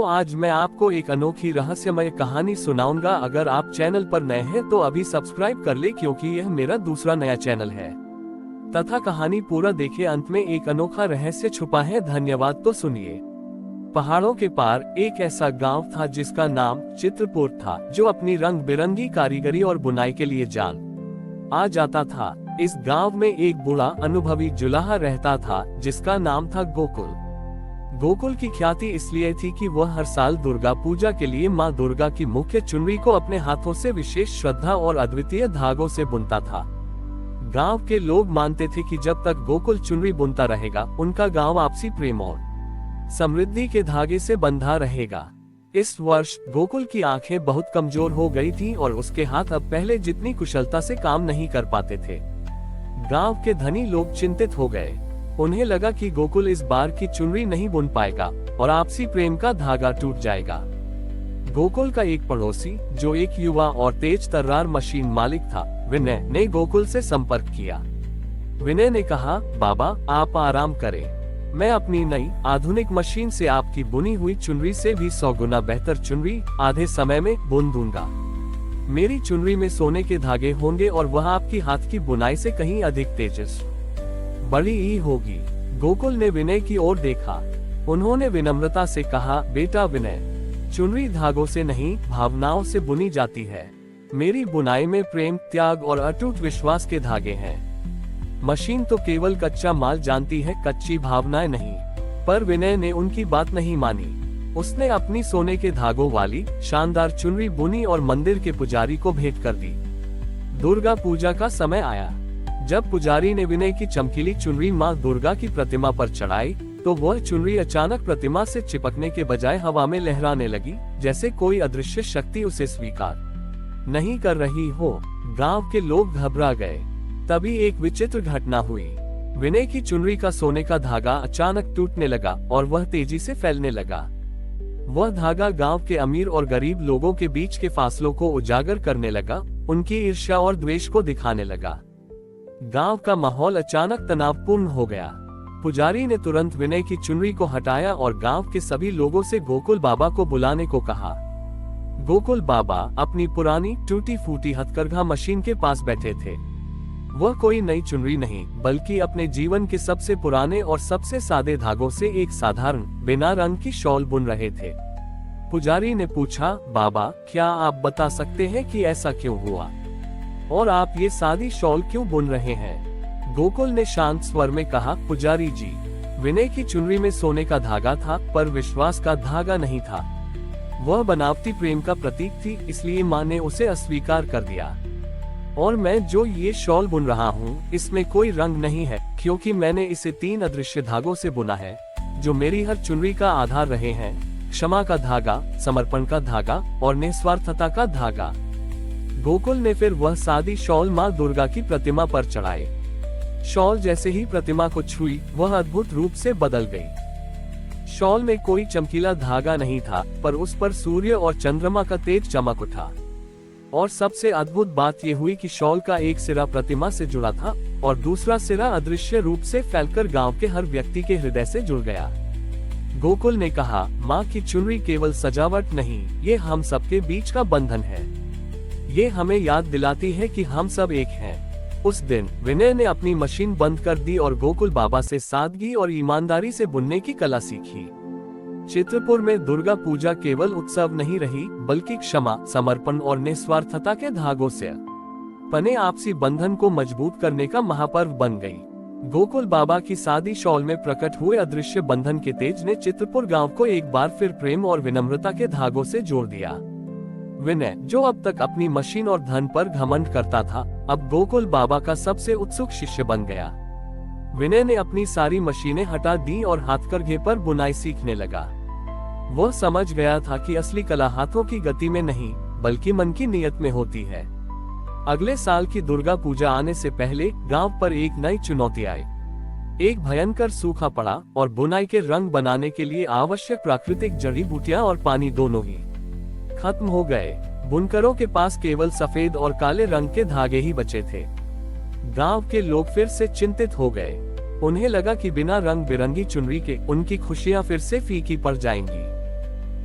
तो आज मैं आपको एक अनोखी रहस्यमय कहानी सुनाऊंगा। अगर आप चैनल पर नए हैं तो अभी सब्सक्राइब कर ले, क्योंकि यह मेरा दूसरा नया चैनल है। तथा कहानी पूरा देखे, अंत में एक अनोखा रहस्य छुपा है। धन्यवाद। तो सुनिए। पहाड़ों के पार एक ऐसा गांव था जिसका नाम चित्रपुर था, जो अपनी रंग बिरंगी कारीगरी और बुनाई के लिए जान आ जाता था। इस गांव में एक बूढ़ा अनुभवी जुलाहा रहता था जिसका नाम था गोकुल। गोकुल की ख्याति इसलिए थी कि वह हर साल दुर्गा पूजा के लिए मां दुर्गा की मुख्य चुनरी को अपने हाथों से विशेष श्रद्धा और अद्वितीय धागों से बुनता था। गांव के लोग मानते थे कि जब तक गोकुल चुनरी बुनता रहेगा, उनका गांव आपसी प्रेम और समृद्धि के धागे से बंधा रहेगा। इस वर्ष गोकुल की आंखें बहुत कमजोर हो गई थीं और उसके हाथ अब पहले जितनी कुशलता से काम नहीं कर पाते थे। गांव के धनी लोग चिंतित हो गए। उन्हें लगा कि गोकुल इस बार की चुनरी नहीं बुन पाएगा और आपसी प्रेम का धागा टूट जाएगा। गोकुल का एक पड़ोसी, जो एक युवा और तेज तर्रार मशीन मालिक था, विनय ने गोकुल से संपर्क किया। विनय ने कहा, बाबा आप आराम करें, मैं अपनी नई आधुनिक मशीन से आपकी बुनी हुई चुनरी से भी 100 गुना बेहतर चुनरी आधे समय में बुन दूंगा। मेरी चुनरी में सोने के धागे होंगे और वह आपकी हाथ की बुनाई से कहीं अधिक तेजस्वी बड़ी ही होगी। गोकुल ने विनय की ओर देखा। उन्होंने विनम्रता से कहा, बेटा विनय, चुनरी धागों से नहीं भावनाओं से बुनी जाती है। मेरी बुनाई में प्रेम, त्याग और अटूट विश्वास के धागे हैं। मशीन तो केवल कच्चा माल जानती है, कच्ची भावनाएं नहीं। पर विनय ने उनकी बात नहीं मानी। उसने अपनी सोने के धागों वाली शानदार चुनरी बुनी और मंदिर के पुजारी को भेंट कर दी। दुर्गा पूजा का समय आया। जब पुजारी ने विनय की चमकीली चुनरी मां दुर्गा की प्रतिमा पर चढ़ाई, तो वह चुनरी अचानक प्रतिमा से चिपकने के बजाय हवा में लहराने लगी, जैसे कोई अदृश्य शक्ति उसे स्वीकार नहीं कर रही हो। गांव के लोग घबरा गए। तभी एक विचित्र घटना हुई। विनय की चुनरी का सोने का धागा अचानक टूटने लगा और वह तेजी से फैलने लगा। वह धागा गांव के अमीर और गरीब लोगों के बीच के फासलों को उजागर करने लगा, उनकी ईर्ष्या और द्वेष को दिखाने लगा। गांव का माहौल अचानक तनावपूर्ण हो गया। पुजारी ने तुरंत विनय की चुनरी को हटाया और गांव के सभी लोगों से गोकुल बाबा को बुलाने को कहा। गोकुल बाबा अपनी पुरानी टूटी फूटी हथकरघा मशीन के पास बैठे थे। वह कोई नई चुनरी नहीं, बल्कि अपने जीवन के सबसे पुराने और सबसे सादे धागों से एक साधारण बिना रंग की शॉल बुन रहे थे। पुजारी ने पूछा, बाबा क्या आप बता सकते हैं कि ऐसा क्यों हुआ और आप ये सादी शॉल क्यों बुन रहे हैं? गोकुल ने शांत स्वर में कहा, पुजारी जी, विनय की चुनरी में सोने का धागा था, पर विश्वास का धागा नहीं था। वह बनावटी प्रेम का प्रतीक थी, इसलिए माँ ने उसे अस्वीकार कर दिया। और मैं जो ये शॉल बुन रहा हूँ, इसमें कोई रंग नहीं है, क्योंकि मैंने इसे 3 अदृश्य धागों से बुना है, जो मेरी हर चुनरी का आधार रहे हैं। क्षमा का धागा, समर्पण का धागा और निस्वार्थता का धागा। गोकुल ने फिर वह सादी शॉल मां दुर्गा की प्रतिमा पर चढ़ाई। शॉल जैसे ही प्रतिमा को छुई, वह अद्भुत रूप से बदल गई। शॉल में कोई चमकीला धागा नहीं था, पर उस पर सूर्य और चंद्रमा का तेज चमक उठा। और सबसे अद्भुत बात यह हुई कि शॉल का एक सिरा प्रतिमा से जुड़ा था और दूसरा सिरा अदृश्य रूप से फैलकर गांव के हर व्यक्ति के हृदय से जुड़ गया। गोकुल ने कहा, माँ की चुनरी केवल सजावट नहीं, ये हम सबके बीच का बंधन है। ये हमें याद दिलाती है कि हम सब एक हैं। उस दिन विनय ने अपनी मशीन बंद कर दी और गोकुल बाबा से सादगी और ईमानदारी से बुनने की कला सीखी। चित्रपुर में दुर्गा पूजा केवल उत्सव नहीं रही, बल्कि क्षमा, समर्पण और निस्वार्थता के धागों से बने आपसी बंधन को मजबूत करने का महापर्व बन गई। गोकुल बाबा की सादी शॉल में प्रकट हुए अदृश्य बंधन के तेज ने चित्रपुर गांव को एक बार फिर प्रेम और विनम्रता के धागों से जोड़ दिया। विनय, जो अब तक अपनी मशीन और धन पर घमंड करता था, अब गोकुल बाबा का सबसे उत्सुक शिष्य बन गया। विनय ने अपनी सारी मशीनें हटा दी और हाथकरघे पर बुनाई सीखने लगा। वह समझ गया था कि असली कला हाथों की गति में नहीं, बल्कि मन की नियत में होती है। अगले साल की दुर्गा पूजा आने से पहले गांव पर एक नई चुनौती आई। एक भयंकर सूखा पड़ा और बुनाई के रंग बनाने के लिए आवश्यक प्राकृतिक जड़ी बूटियां और पानी दोनों ही खत्म हो गए। बुनकरों के पास केवल सफेद और काले रंग के धागे ही बचे थे। गांव के लोग फिर से चिंतित हो गए। उन्हें लगा कि बिना रंग बिरंगी चुनरी के उनकी खुशियां फिर से फीकी पड़ जाएंगी।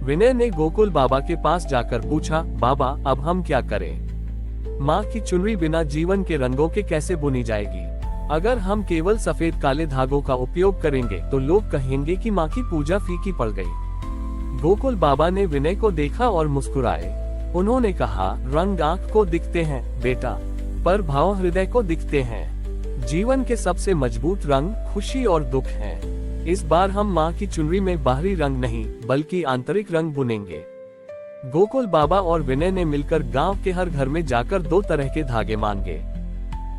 विनय ने गोकुल बाबा के पास जाकर पूछा, बाबा अब हम क्या करें? माँ की चुनरी बिना जीवन के रंगों के कैसे बुनी जाएगी? अगर हम केवल सफेद काले धागों का उपयोग करेंगे तो लोग कहेंगे कि माँ की पूजा फीकी पड़ गई। गोकुल बाबा ने विनय को देखा और मुस्कुराए। उन्होंने कहा, रंग आँख को दिखते हैं बेटा, पर भाव हृदय को दिखते हैं। जीवन के सबसे मजबूत रंग खुशी और दुख हैं। इस बार हम माँ की चुनरी में बाहरी रंग नहीं बल्कि आंतरिक रंग बुनेंगे। गोकुल बाबा और विनय ने मिलकर गांव के हर घर में जाकर 2 तरह के धागे मांगे।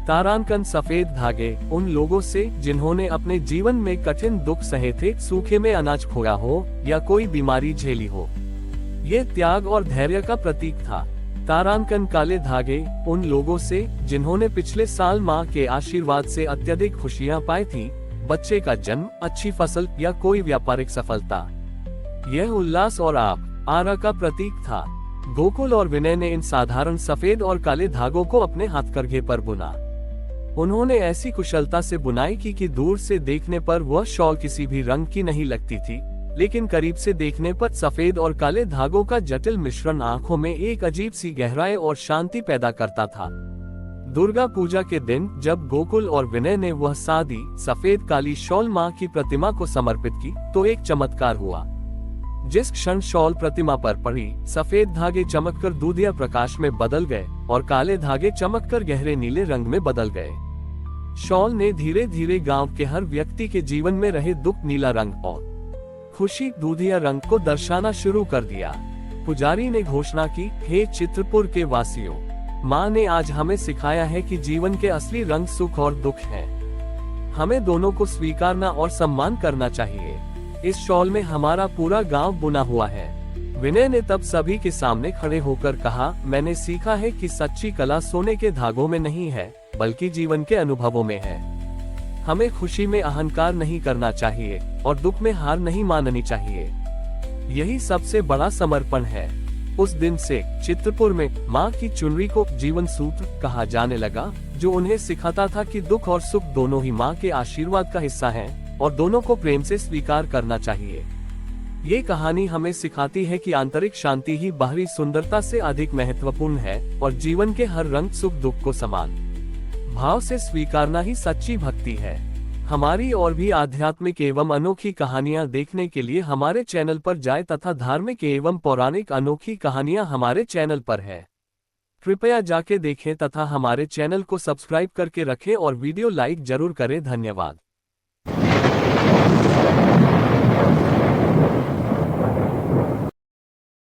तारांकन सफेद धागे उन लोगों से जिन्होंने अपने जीवन में कठिन दुख सहे थे, सूखे में अनाज खोया हो या कोई बीमारी झेली हो। ये त्याग और धैर्य का प्रतीक था। तारांकन काले धागे उन लोगों से जिन्होंने पिछले साल माँ के आशीर्वाद से अत्यधिक खुशियाँ पाई थी, बच्चे का जन्म, अच्छी फसल या कोई व्यापारिक सफलता। यह उल्लास और आरा का प्रतीक था। गोकुल और विनय ने इन साधारण सफेद और काले धागों को अपने हाथकरघे पर बुना। उन्होंने ऐसी कुशलता से बुनाई की कि दूर से देखने पर वह शॉल किसी भी रंग की नहीं लगती थी, लेकिन करीब से देखने पर सफेद और काले धागों का जटिल मिश्रण आंखों में एक अजीब सी गहराई और शांति पैदा करता था। दुर्गा पूजा के दिन जब गोकुल और विनय ने वह सादी सफेद काली शॉल माँ की प्रतिमा को समर्पित की तो एक चमत्कार हुआ। जिस क्षण शॉल प्रतिमा पर पड़ी, सफेद धागे चमककर दूधिया प्रकाश में बदल गए और काले धागे चमककर गहरे नीले रंग में बदल गए। शॉल ने धीरे धीरे गांव के हर व्यक्ति के जीवन में रहे दुख नीला रंग और खुशी दूधिया रंग को दर्शाना शुरू कर दिया। पुजारी ने घोषणा की, हे चित्रपुर के वासियों, माँ ने आज हमें सिखाया है कि जीवन के असली रंग सुख और दुख हैं। हमें दोनों को स्वीकारना और सम्मान करना चाहिए। इस शॉल में हमारा पूरा गांव बुना हुआ है। विनय ने तब सभी के सामने खड़े होकर कहा, मैंने सीखा है कि सच्ची कला सोने के धागों में नहीं है बल्कि जीवन के अनुभवों में है। हमें खुशी में अहंकार नहीं करना चाहिए और दुख में हार नहीं माननी चाहिए। यही सबसे बड़ा समर्पण है। उस दिन से चित्रपुर में माँ की चुनरी को जीवन सूत्र कहा जाने लगा, जो उन्हें सिखाता था कि दुख और सुख दोनों ही माँ के आशीर्वाद का हिस्सा हैं और दोनों को प्रेम से स्वीकार करना चाहिए। ये कहानी हमें सिखाती है कि आंतरिक शांति ही बाहरी सुंदरता से अधिक महत्वपूर्ण है और जीवन के हर रंग सुख दुख को समान भाव से स्वीकारना ही सच्ची भक्ति है। हमारी और भी आध्यात्मिक एवं अनोखी कहानियां देखने के लिए हमारे चैनल पर जाएं तथा धार्मिक एवं पौराणिक अनोखी कहानियां हमारे चैनल पर है। कृपया जाके देखें तथा हमारे चैनल को सब्सक्राइब करके रखें और वीडियो लाइक जरूर करें। धन्यवाद।